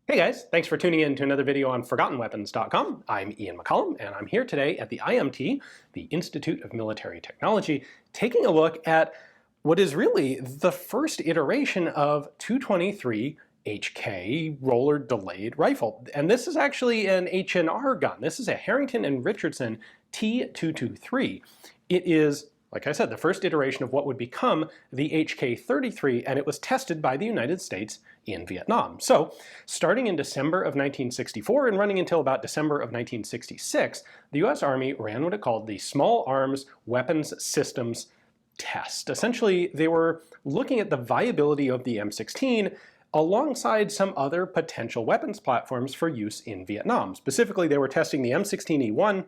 Hey guys, thanks for tuning in to another video on ForgottenWeapons.com. I'm Ian McCollum, and I'm here today at the IMT, the Institute of Military Technology, taking a look at what is really the first iteration of 223 HK roller delayed rifle. And this is actually an H&R gun. This is a Harrington Richardson T223. It is, like I said, the first iteration of what would become the HK33, and it was tested by the United States in Vietnam. So, starting in December of 1964 and running until about December of 1966, the US Army ran what it called the Small Arms Weapons Systems Test. Essentially, they were looking at the viability of the M16 alongside some other potential weapons platforms for use in Vietnam. Specifically, they were testing the M16E1,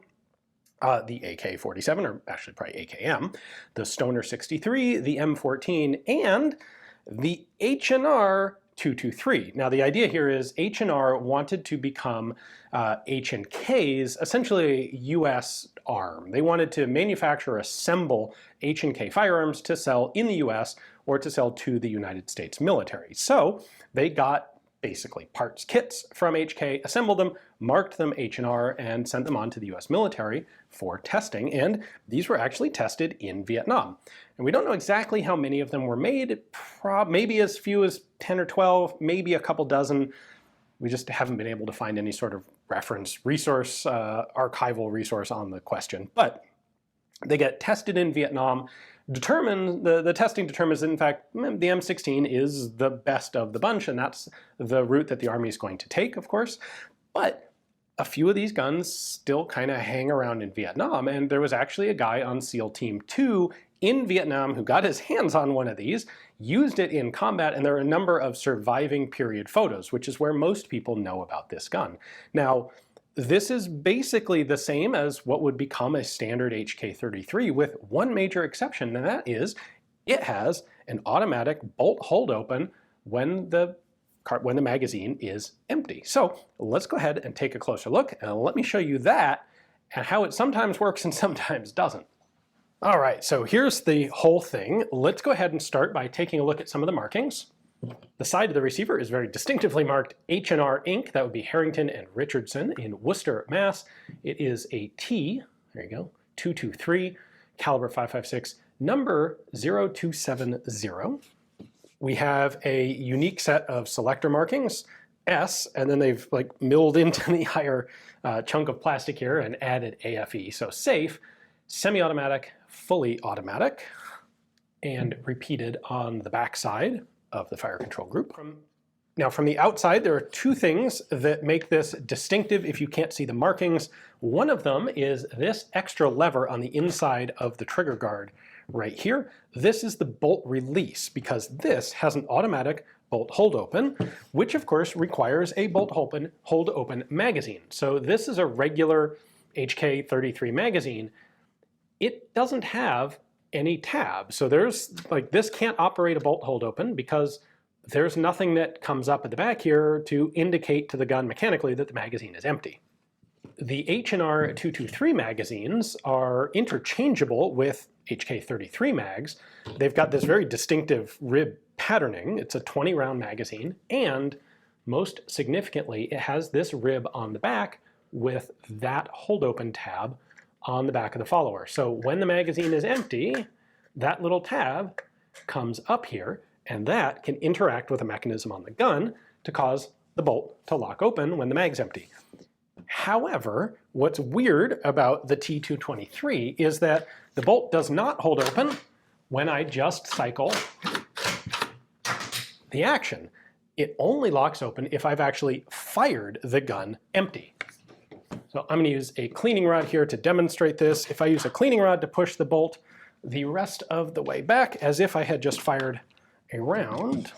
the AK-47, or actually probably AKM, the Stoner 63, the M14, and the H&R T223. Now the idea here is H&R wanted to become H&K's essentially a US arm. They wanted to manufacture, assemble H&K firearms to sell in the US or to sell to the United States military. So they got basically parts kits from HK, assembled them, marked them H&R, and sent them on to the US military for testing. And these were actually tested in Vietnam. And we don't know exactly how many of them were made, maybe as few as 10 or 12, maybe a couple dozen. We just haven't been able to find any sort of reference resource, archival resource on the question. But they get tested in Vietnam. The testing determines that in fact the M16 is the best of the bunch, and that's the route that the Army is going to take, of course. But a few of these guns still kind of hang around in Vietnam, and there was actually a guy on SEAL Team 2 in Vietnam who got his hands on one of these, used it in combat, and there are a number of surviving period photos, which is where most people know about this gun. Now, this is basically the same as what would become a standard HK33 with one major exception, and that is it has an automatic bolt hold open when the magazine is empty. So let's go ahead and take a closer look, and let me show you that and how it sometimes works and sometimes doesn't. All right, so here's the whole thing. Let's go ahead and start by taking a look at some of the markings. The side of the receiver is very distinctively marked H&R Inc. That would be Harrington and Richardson in Worcester, Mass. It is a T, there you go, 223, caliber 5.56, number 0270. We have a unique set of selector markings, S, and then they've like milled into the higher chunk of plastic here and added AFE. So safe, semi-automatic, fully automatic, and repeated on the back side of the fire control group. Now from the outside, there are two things that make this distinctive if you can't see the markings. One of them is this extra lever on the inside of the trigger guard right here. This is the bolt release because this has an automatic bolt hold open, which of course requires a bolt hold open magazine. So this is a regular HK33 magazine. It doesn't have any tab. So there's like, this can't operate a bolt hold open because there's nothing that comes up at the back here to indicate to the gun mechanically that the magazine is empty. The H&R T223 magazines are interchangeable with HK33 mags. They've got this very distinctive rib patterning. It's a 20 round magazine, and most significantly, it has this rib on the back with that hold open tab on the back of the follower. So when the magazine is empty, that little tab comes up here, and that can interact with a mechanism on the gun to cause the bolt to lock open when the mag's empty. However, what's weird about the T223 is that the bolt does not hold open when I just cycle the action. It only locks open if I've actually fired the gun empty. So I'm going to use a cleaning rod here to demonstrate this. If I use a cleaning rod to push the bolt the rest of the way back as if I had just fired a round,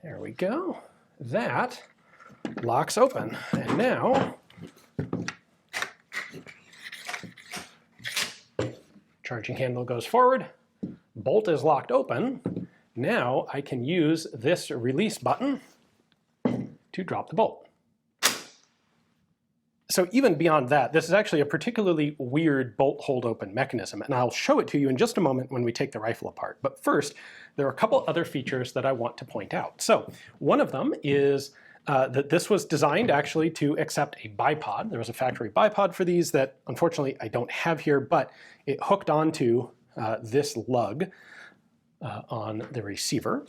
there we go. That locks open. And now, charging handle goes forward, bolt is locked open. Now I can use this release button to drop the bolt. so even beyond that, this is actually a particularly weird bolt hold open mechanism, and I'll show it to you in just a moment when we take the rifle apart. But first, there are a couple other features that I want to point out. So one of them is that this was designed actually to accept a bipod. There was a factory bipod for these that unfortunately I don't have here, but it hooked onto this lug on the receiver.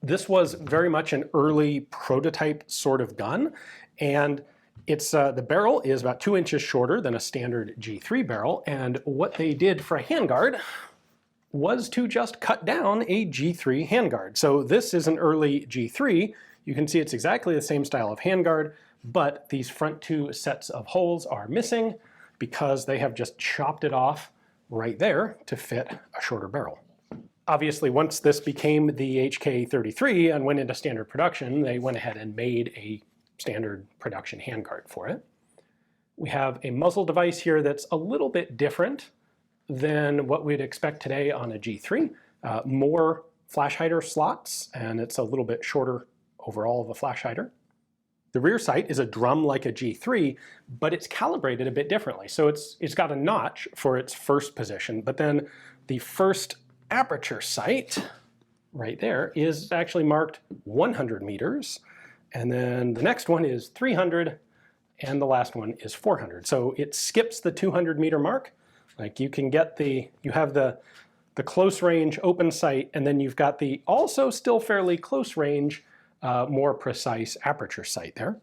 This was very much an early prototype sort of gun, and it's the barrel is about 2 inches shorter than a standard G3 barrel, and what they did for a handguard was to just cut down a G3 handguard. So this is an early G3. You can see it's exactly the same style of handguard, but these front 2 sets of holes are missing because they have just chopped it off right there to fit a shorter barrel. Obviously, once this became the HK33 and went into standard production, they went ahead and made a standard production handguard for it. We have a muzzle device here that's a little bit different than what we'd expect today on a G3. More flash hider slots, and it's a little bit shorter overall of a flash hider. The rear sight is a drum like a G3, but it's calibrated a bit differently. So it's got a notch for its first position, but then the first aperture sight right there is actually marked 100 meters, and then the next one is 300, and the last one is 400. So it skips the 200 meter mark. Like you can get you have the close range open sight, and then you've got the also still fairly close range, more precise aperture sight there.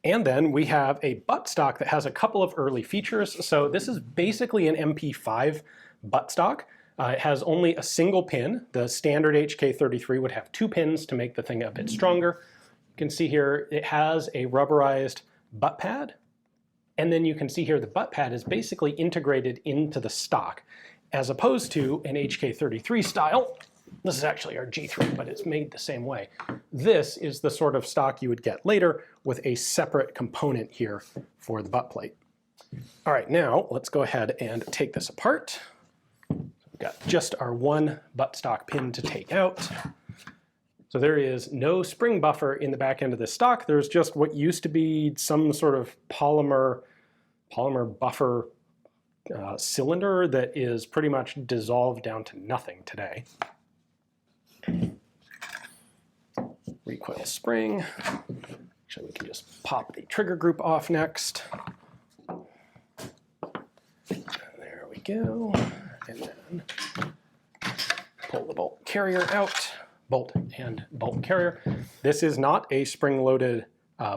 And then we have a buttstock that has a couple of early features. So this is basically an MP5 buttstock. It has only a single pin. The standard HK33 would have 2 pins to make the thing a bit stronger. You can see here it has a rubberized butt pad. And then you can see here the butt pad is basically integrated into the stock, as opposed to an HK33 style. This is actually our G3, but it's made the same way. This is the sort of stock you would get later with a separate component here for the butt plate. All right, now let's go ahead and take this apart. Got just our one buttstock pin to take out. So there is no spring buffer in the back end of this stock. There's just what used to be some sort of polymer buffer cylinder that is pretty much dissolved down to nothing today. Recoil spring. Actually, we can just pop the trigger group off next. There we go. And then pull the bolt carrier out, bolt and bolt carrier. This is not a spring-loaded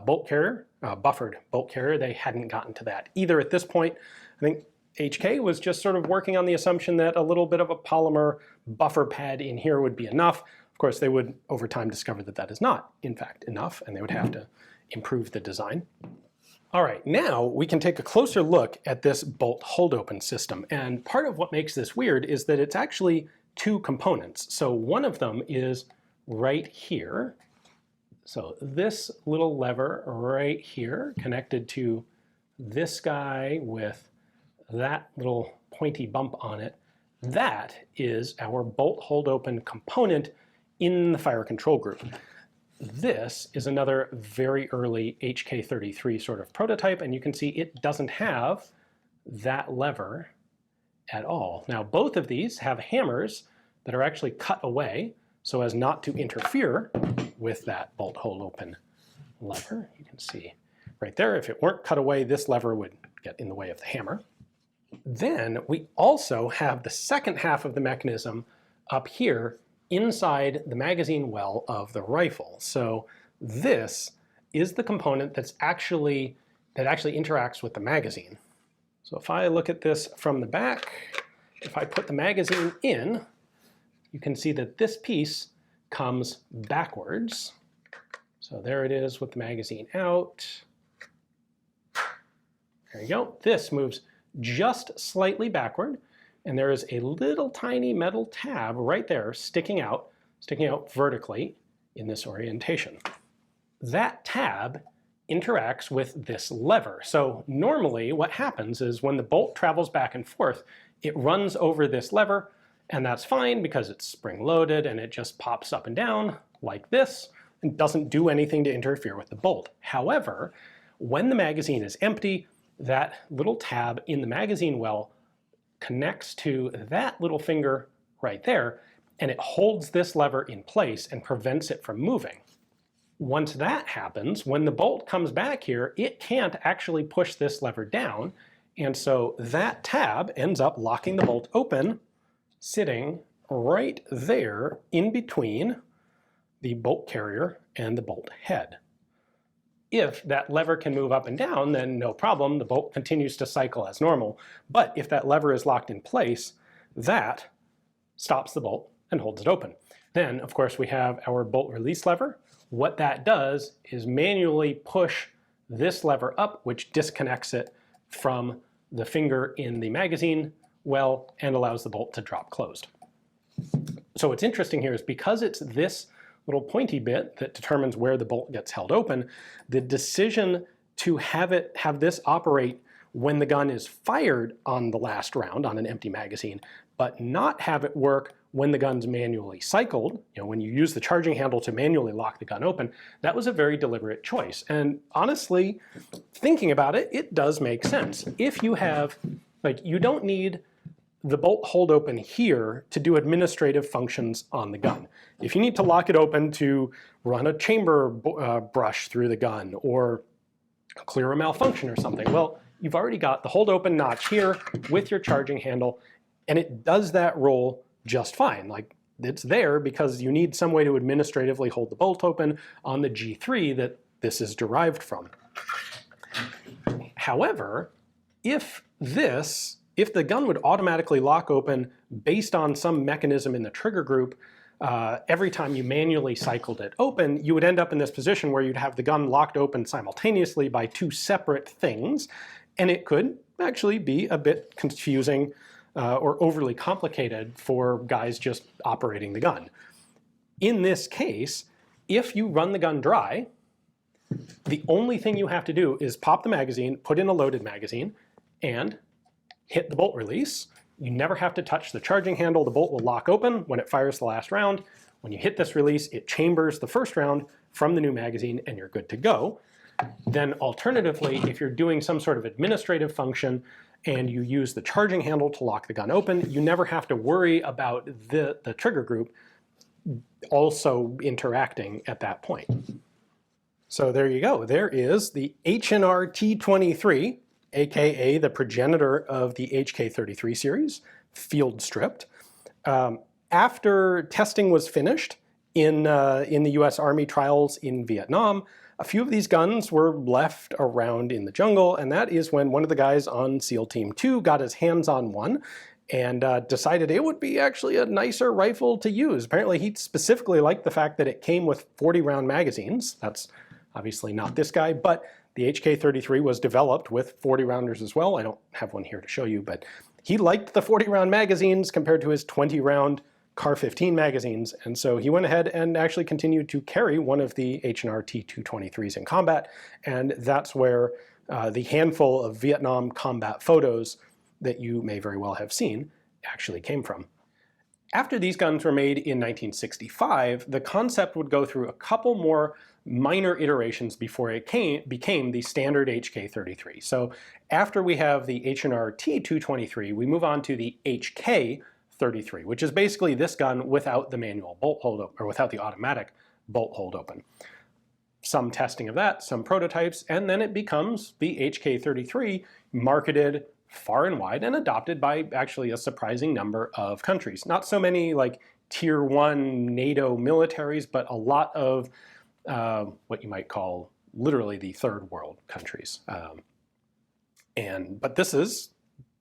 bolt carrier, buffered bolt carrier. They hadn't gotten to that either at this point. I think HK was just sort of working on the assumption that a little bit of a polymer buffer pad in here would be enough. Of course, they would over time discover that that is not, in fact, enough, and they would have to improve the design. All right, now we can take a closer look at this bolt hold open system. And part of what makes this weird is that it's actually 2 components. So one of them is right here. So this little lever right here connected to this guy with that little pointy bump on it, that is our bolt hold open component in the fire control group. This is another very early HK33 sort of prototype, and you can see it doesn't have that lever at all. Now, both of these have hammers that are actually cut away so as not to interfere with that bolt hold open lever. You can see right there, if it weren't cut away, this lever would get in the way of the hammer. Then we also have the second half of the mechanism up here inside the magazine well of the rifle. So this is the component that actually interacts with the magazine. So if I look at this from the back, if I put the magazine in, you can see that this piece comes backwards. So there it is with the magazine out. There you go. This moves just slightly backward, and there is a little tiny metal tab right there sticking out vertically in this orientation. That tab interacts with this lever. So normally what happens is when the bolt travels back and forth, it runs over this lever, and that's fine because it's spring-loaded and it just pops up and down like this and doesn't do anything to interfere with the bolt. However, When the magazine is empty, that little tab in the magazine well connects to that little finger right there, and it holds this lever in place and prevents it from moving. Once that happens, when the bolt comes back here, it can't actually push this lever down, and so that tab ends up locking the bolt open, sitting right there in between the bolt carrier and the bolt head. If that lever can move up and down, then no problem, the bolt continues to cycle as normal. But if that lever is locked in place, that stops the bolt and holds it open. Then, of course, we have our bolt release lever. What that does is manually push this lever up, which disconnects it from the finger in the magazine well and allows the bolt to drop closed. So what's interesting here is because it's this little pointy bit that determines where the bolt gets held open, the decision to have this operate when the gun is fired on the last round on an empty magazine, but not have it work when the gun's manually cycled, when you use the charging handle to manually lock the gun open, that was a very deliberate choice. And honestly, thinking about it, it does make sense. If you have, you don't need the bolt hold open here to do administrative functions on the gun. If you need to lock it open to run a chamber brush through the gun or clear a malfunction or something, well, you've already got the hold open notch here with your charging handle, and it does that role just fine. It's there because you need some way to administratively hold the bolt open on the G3 that this is derived from. However, if the gun would automatically lock open based on some mechanism in the trigger group, every time you manually cycled it open, you would end up in this position where you'd have the gun locked open simultaneously by two separate things, and it could actually be a bit confusing or overly complicated for guys just operating the gun. In this case, if you run the gun dry, the only thing you have to do is pop the magazine, put in a loaded magazine, and hit the bolt release. You never have to touch the charging handle. The bolt will lock open when it fires the last round. When you hit this release, it chambers the first round from the new magazine and you're good to go. Then alternatively, if you're doing some sort of administrative function and you use the charging handle to lock the gun open, you never have to worry about the trigger group also interacting at that point. So there you go. There is the H&R T223, aka the progenitor of the HK33 series, field stripped. After testing was finished in the US Army trials in Vietnam, a few of these guns were left around in the jungle, and that is when one of the guys on SEAL Team 2 got his hands on one and decided it would be actually a nicer rifle to use. Apparently he specifically liked the fact that it came with 40-round magazines. That's obviously not this guy, but the HK33 was developed with 40-rounders as well. I don't have one here to show you, but he liked the 40-round magazines compared to his 20-round CAR-15 magazines, and so he went ahead and actually continued to carry one of the H&R T223s in combat, and that's where the handful of Vietnam combat photos that you may very well have seen actually came from. After these guns were made in 1965, the concept would go through a couple more minor iterations before it became the standard HK33. So after we have the H&R T223, we move on to the HK33, which is basically this gun without the manual bolt hold open, or without the automatic bolt hold open. Some testing of that, some prototypes, and then it becomes the HK33, marketed far and wide and adopted by actually a surprising number of countries. Not so many like tier 1 NATO militaries, but a lot of what you might call literally the third world countries. But this is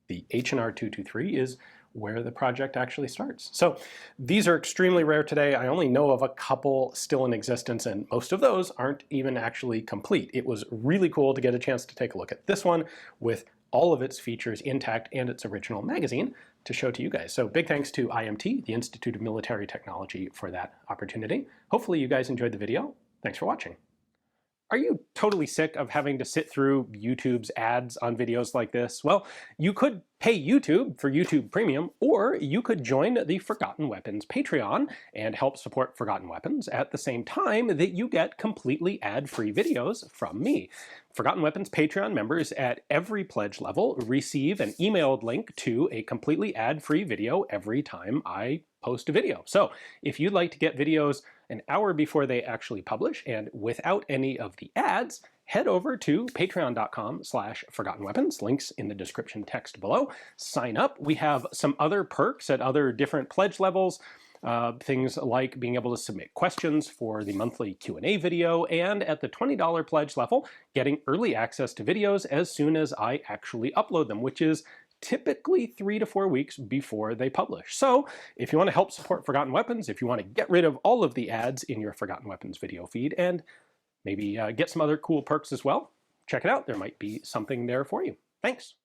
the H&R 223 is where the project actually starts. So these are extremely rare today. I only know of a couple still in existence, and most of those aren't even actually complete. It was really cool to get a chance to take a look at this one with all of its features intact and its original magazine to show to you guys. So big thanks to IMT, the Institute of Military Technology, for that opportunity. Hopefully you guys enjoyed the video. Thanks for watching. Are you totally sick of having to sit through YouTube's ads on videos like this? Well, you could pay YouTube for YouTube Premium, or you could join the Forgotten Weapons Patreon and help support Forgotten Weapons at the same time that you get completely ad-free videos from me. Forgotten Weapons Patreon members at every pledge level receive an emailed link to a completely ad-free video every time I post a video. So if you'd like to get videos an hour before they actually publish and without any of the ads, head over to patreon.com/forgottenweapons, links in the description text below. Sign up. We have some other perks at other different pledge levels. Things like being able to submit questions for the monthly Q&A video, and at the $20 pledge level, getting early access to videos as soon as I actually upload them, which is typically 3 to 4 weeks before they publish. So if you want to help support Forgotten Weapons, if you want to get rid of all of the ads in your Forgotten Weapons video feed, and maybe get some other cool perks as well, check it out. There might be something there for you. Thanks.